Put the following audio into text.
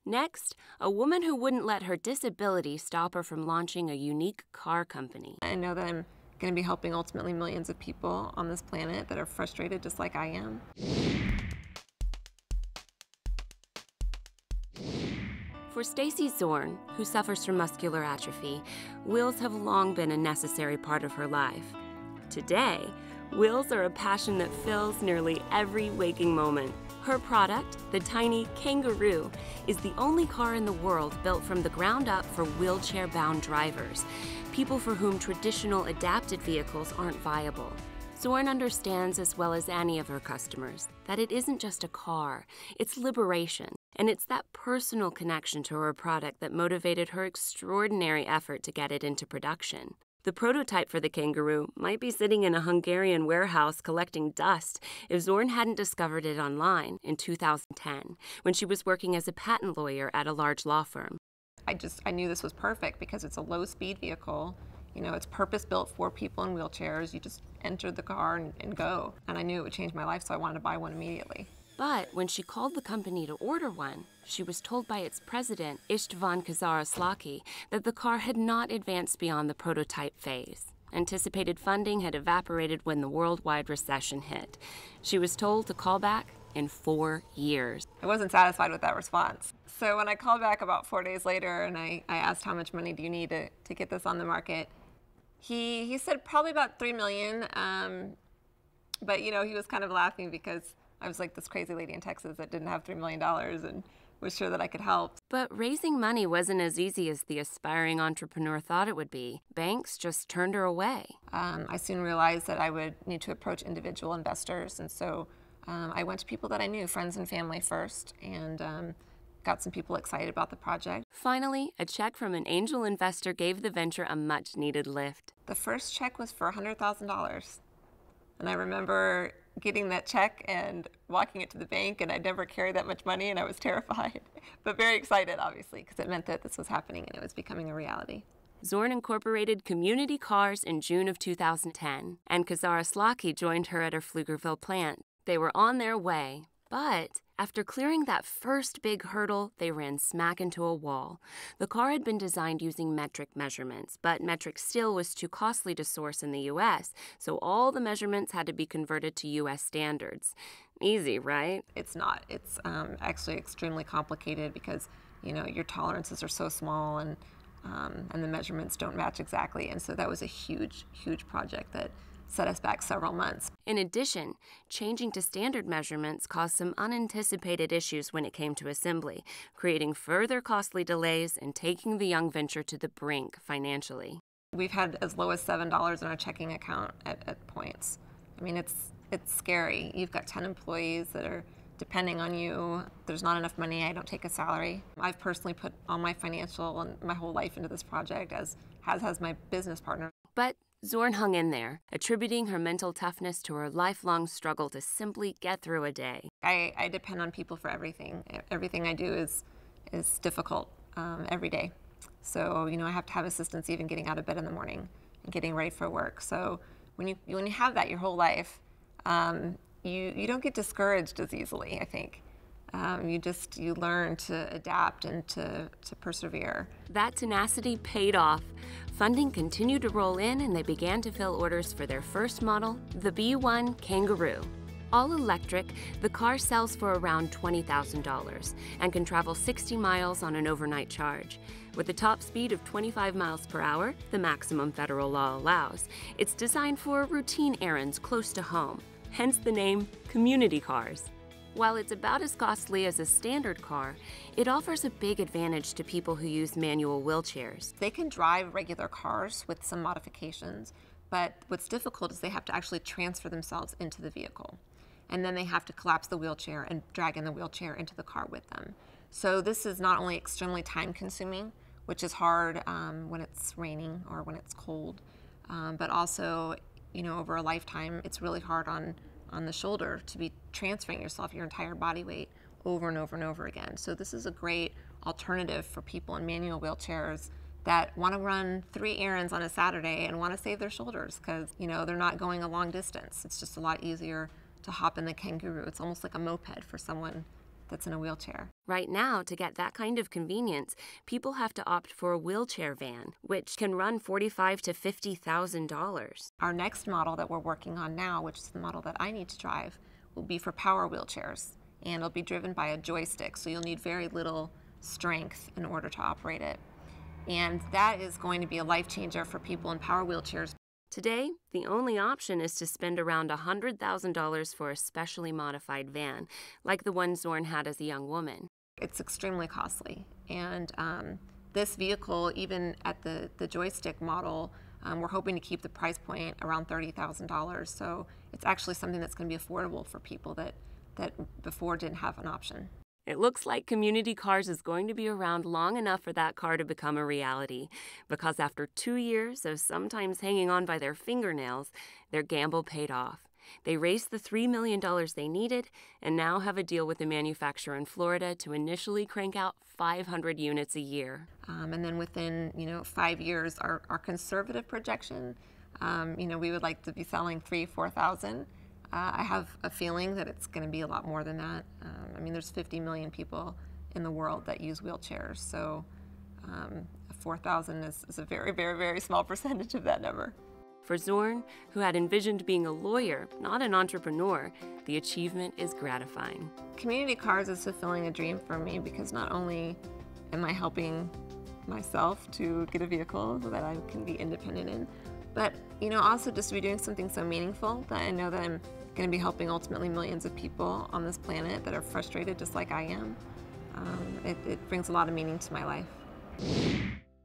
Next, a woman who wouldn't let her disability stop her from launching a unique car company. I know that I'm going to be helping ultimately millions of people on this planet that are frustrated just like I am. For Stacy Zorn, who suffers from muscular atrophy, wheels have long been a necessary part of her life. Today, wheels are a passion that fills nearly every waking moment. Her product, the tiny Kangaroo, is the only car in the world built from the ground up for wheelchair-bound drivers, people for whom traditional adapted vehicles aren't viable. Zorn understands as well as any of her customers that it isn't just a car, it's liberation. And it's that personal connection to her product that motivated her extraordinary effort to get it into production. The prototype for the Kangaroo might be sitting in a Hungarian warehouse collecting dust if Zorn hadn't discovered it online in 2010, when she was working as a patent lawyer at a large law firm. I knew this was perfect because it's a low-speed vehicle. You know, it's purpose-built for people in wheelchairs. You just enter the car and go. And I knew it would change my life, so I wanted to buy one immediately. But when she called the company to order one, she was told by its president, Istvan Kazaroslaki, that the car had not advanced beyond the prototype phase. Anticipated funding had evaporated when the worldwide recession hit. She was told to call back in 4 years. I wasn't satisfied with that response. So when I called back about 4 days later and I asked how much money do you need to get this on the market, he said probably about $3 million. But you know, he was kind of laughing because I was like this crazy lady in Texas that didn't have $3 million and was sure that I could help. But raising money wasn't as easy as the aspiring entrepreneur thought it would be. Banks just turned her away. I soon realized that I would need to approach individual investors, and so I went to people that I knew, friends and family first, and got some people excited about the project. Finally, a check from an angel investor gave the venture a much-needed lift. The first check was for $100,000, and I remember getting that check and walking it to the bank, and I'd never carried that much money, and I was terrified, but very excited, obviously, because it meant that this was happening and it was becoming a reality. Zorn incorporated Community Cars in June of 2010, and Kazaroslaki joined her at her Pflugerville plant. They were on their way, but after clearing that first big hurdle, they ran smack into a wall. The car had been designed using metric measurements, but metric steel was too costly to source in the U.S., so all the measurements had to be converted to U.S. standards. Easy, right? It's not. It's actually extremely complicated because, you know, your tolerances are so small and the measurements don't match exactly, and so that was a huge, huge project that set us back several months. In addition, changing to standard measurements caused some unanticipated issues when it came to assembly, creating further costly delays and taking the young venture to the brink financially. We've had as low as $7 in our checking account at points. I mean, it's scary. You've got 10 employees that are depending on you. There's not enough money. I don't take a salary. I've personally put all my financial and my whole life into this project, as has my business partner. But Zorn hung in there, attributing her mental toughness to her lifelong struggle to simply get through a day. I depend on people for everything. Everything I do is difficult every day. So, you know, I have to have assistance even getting out of bed in the morning and getting ready for work. So when you have that your whole life, you don't get discouraged as easily, I think. You learn to adapt and to persevere. That tenacity paid off. Funding continued to roll in, and they began to fill orders for their first model, the B1 Kangaroo. All electric, the car sells for around $20,000 and can travel 60 miles on an overnight charge. With a top speed of 25 miles per hour, the maximum federal law allows, it's designed for routine errands close to home, hence the name Community Cars. While it's about as costly as a standard car, it offers a big advantage to people who use manual wheelchairs. They can drive regular cars with some modifications, but what's difficult is they have to actually transfer themselves into the vehicle. And then they have to collapse the wheelchair and drag in the wheelchair into the car with them. So this is not only extremely time consuming, which is hard when it's raining or when it's cold, but also, you know, over a lifetime, it's really hard on the shoulder to be transferring yourself, your entire body weight, over and over and over again. So this is a great alternative for people in manual wheelchairs that want to run 3 errands on a Saturday and want to save their shoulders because, you know, they're not going a long distance. It's just a lot easier to hop in the Kangaroo. It's almost like a moped for someone that's in a wheelchair. Right now, to get that kind of convenience, people have to opt for a wheelchair van, which can run $45,000 to $50,000. Our next model that we're working on now, which is the model that I need to drive, will be for power wheelchairs, and it'll be driven by a joystick, so you'll need very little strength in order to operate it. And that is going to be a life changer for people in power wheelchairs. Today, the only option is to spend around $100,000 for a specially modified van, like the one Zorn had as a young woman. It's extremely costly, and this vehicle, even at the joystick model, we're hoping to keep the price point around $30,000. So it's actually something that's going to be affordable for people that before didn't have an option. It looks like Community Cars is going to be around long enough for that car to become a reality, because after 2 years of sometimes hanging on by their fingernails, their gamble paid off. They raised the $3 million they needed and now have a deal with the manufacturer in Florida to initially crank out 500 units a year. And then within 5 years, our conservative projection, we would like to be selling 3,000-4,000. I have a feeling that it's going to be a lot more than that. There's 50 million people in the world that use wheelchairs, so 4,000 is a very, very, very small percentage of that number. For Zorn, who had envisioned being a lawyer, not an entrepreneur, the achievement is gratifying. Community Cars is fulfilling a dream for me because not only am I helping myself to get a vehicle so that I can be independent in, but also just to be doing something so meaningful that I know that I'm going to be helping ultimately millions of people on this planet that are frustrated just like I am. It brings a lot of meaning to my life.